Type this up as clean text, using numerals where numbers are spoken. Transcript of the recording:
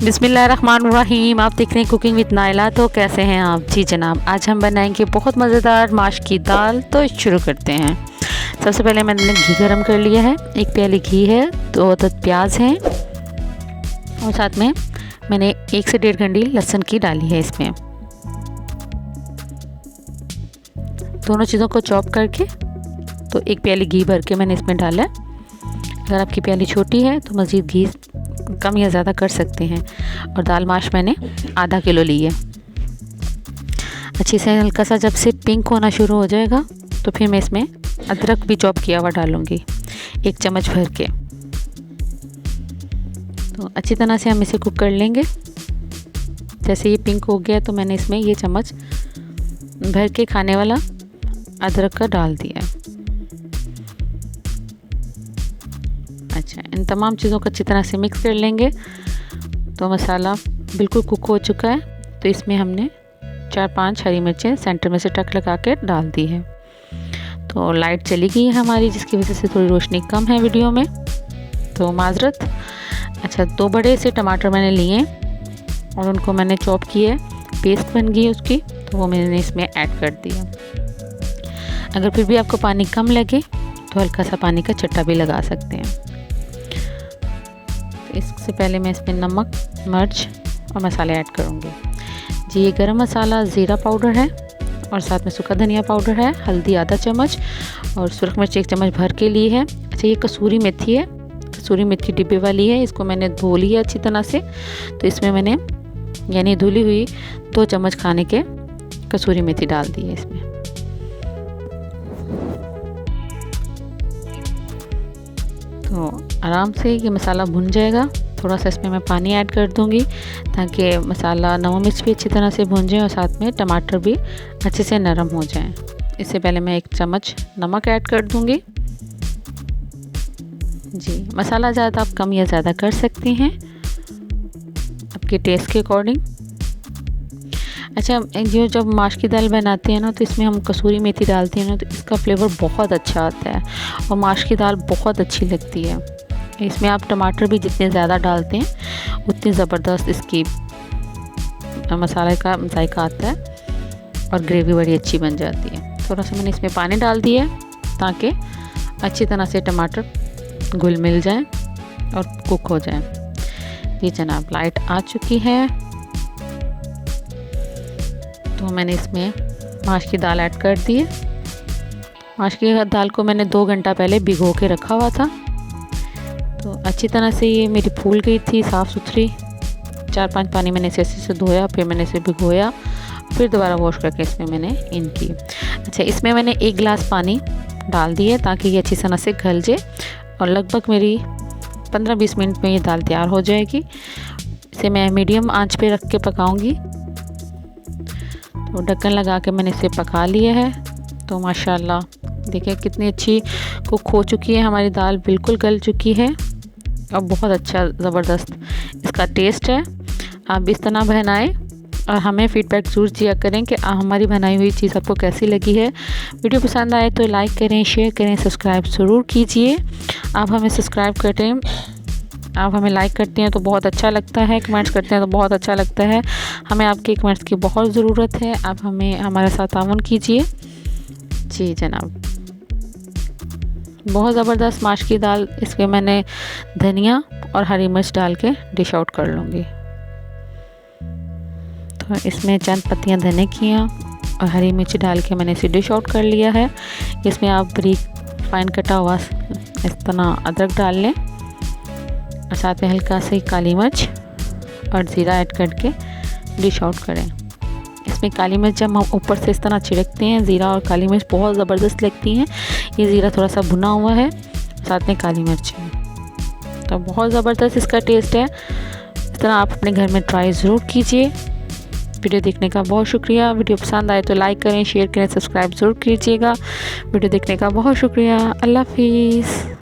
बिस्मिल्लाहिर्रहमानिर्रहीम। आप देख रहे हैं कुकिंग विद नाइला। तो कैसे हैं आप? जी जनाब, आज हम बनाएंगे बहुत मज़ेदार माश की दाल। तो शुरू करते हैं। सबसे पहले मैंने घी गरम कर लिया है। 1 प्याली घी है, 2 अदद प्याज हैं और साथ में मैंने 1 से 1.5 घंटी लहसुन की डाली है। इसमें दोनों चीज़ों को चॉप करके तो 1 प्याली घी भर के मैंने इसमें डाला है। अगर आपकी प्याली छोटी है तो मज़ीद घी कम या ज़्यादा कर सकते हैं। और दाल माश मैंने आधा किलो ली है। अच्छे से हल्का सा जब से पिंक होना शुरू हो जाएगा तो फिर मैं इसमें अदरक भी चॉप किया हुआ डालूँगी 1 चम्मच भर के। तो अच्छी तरह से हम इसे कुक कर लेंगे। जैसे ये पिंक हो गया तो मैंने इसमें ये चम्मच भर के खाने वाला अदरक का डाल दिया है। अच्छा, इन तमाम चीज़ों को अच्छी तरह से मिक्स कर लेंगे। तो मसाला बिल्कुल कुक हो चुका है। तो इसमें हमने 4-5 हरी मिर्चें सेंटर में से टक लगा के डाल दी है। तो लाइट चली गई है हमारी, जिसकी वजह से थोड़ी रोशनी कम है वीडियो में, तो माजरत। अच्छा, 2 बड़े से टमाटर मैंने लिए और उनको मैंने चॉप किया, पेस्ट बन गई उसकी, तो वो मैंने इसमें ऐड कर दिया। अगर फिर भी आपको पानी कम लगे तो हल्का सा पानी का छट्टा भी लगा सकते हैं। इससे पहले मैं इसमें नमक, मिर्च और मसाले ऐड करूँगी। जी, ये गरम मसाला ज़ीरा पाउडर है और साथ में सूखा धनिया पाउडर है, हल्दी आधा चम्मच और सुरख मिर्च 1 चम्मच भर के लिए है। अच्छा, ये कसूरी मेथी है, कसूरी मेथी डिब्बे वाली है। इसको मैंने धो लिया अच्छी तरह से। तो इसमें मैंने यानी धुली हुई 2 चम्मच खाने के कसूरी मेथी डाल दी है इसमें। तो आराम से ये मसाला भुन जाएगा। थोड़ा सा इसमें मैं पानी ऐड कर दूंगी ताकि मसाला, नमक मिर्च भी अच्छी तरह से भुन जाए और साथ में टमाटर भी अच्छे से नरम हो जाएं। इससे पहले मैं 1 चम्मच नमक ऐड कर दूंगी। जी, मसाला ज़्यादा आप कम या ज़्यादा कर सकते हैं आपके टेस्ट के अकॉर्डिंग। अच्छा, जो जब माश की दाल बनाते हैं ना तो इसमें हम कसूरी मेथी डालते हैं ना तो इसका फ्लेवर बहुत अच्छा आता है और माश की दाल बहुत अच्छी लगती है। इसमें आप टमाटर भी जितने ज़्यादा डालते हैं उतनी ज़बरदस्त इसकी मसाले का जायका आता है और ग्रेवी बड़ी अच्छी बन जाती है। थोड़ा सा मैंने इसमें पानी डाल दिया ताकि अच्छी तरह से टमाटर घुल मिल जाए और कुक हो जाए। जी जनाब, लाइट आ चुकी है। तो मैंने इसमें माश की दाल ऐड कर दी है। माश की दाल को मैंने 2 घंटा पहले भिगो के रखा हुआ था। तो अच्छी तरह से ये मेरी फूल गई थी, साफ़ सुथरी। 4-5 पानी मैंने इसे अच्छे से धोया, फिर मैंने इसे भिगोया, फिर दोबारा वॉश करके इसमें मैंने इन की। अच्छा, इसमें मैंने 1 गिलास पानी डाल दिया ताकि ये अच्छी तरह से गल जाए और लगभग मेरी 15-20 मिनट में ये दाल तैयार हो जाएगी। इसे मैं मीडियम आंच पे रख के पकाऊंगी। तो ढक्कन लगा के मैंने इसे पका लिया है। तो माशाल्लाह देखिए कितनी अच्छी कुक हो चुकी है हमारी दाल, बिल्कुल गल चुकी है और बहुत अच्छा ज़बरदस्त इसका टेस्ट है। आप इस तरह बनाएं और हमें फीडबैक ज़रूर दिया करें कि हमारी बनाई हुई चीज़ आपको कैसी लगी है। वीडियो पसंद आए तो लाइक करें, शेयर करें, सब्सक्राइब ज़रूर कीजिए। आप हमें सब्सक्राइब करें, आप हमें लाइक करते हैं तो बहुत अच्छा लगता है, कमेंट्स करते हैं तो बहुत अच्छा लगता है। हमें आपके कमेंट्स की बहुत ज़रूरत है। आप हमें हमारे साथ ताउन कीजिए। जी जनाब, बहुत ज़बरदस्त माश की दाल। इसमें मैंने धनिया और हरी मिर्च डाल के डिश आउट कर लूँगी। तो इसमें चंद पत्तियाँ धनिया की और हरी मिर्च डाल के मैंने इसे डिश आउट कर लिया है। इसमें आप बारीक फाइन कटा हुआ इस तरह अदरक डाल लें और साथ में हल्का सी काली मिर्च और ज़ीरा ऐड करके डिश आउट करें। इसमें काली मिर्च जब हम ऊपर से इस तरह छिड़कते हैं, ज़ीरा और काली मिर्च बहुत ज़बरदस्त लगती हैं। ये ज़ीरा थोड़ा सा भुना हुआ है, साथ में काली मिर्च है, तो बहुत ज़बरदस्त इसका टेस्ट है। इस तरह आप अपने घर में ट्राई ज़रूर कीजिए। वीडियो देखने का बहुत शुक्रिया। वीडियो पसंद आए तो लाइक करें, शेयर करें, सब्सक्राइब ज़रूर कीजिएगा। वीडियो देखने का बहुत शुक्रिया। अल्लाह हाफिज़।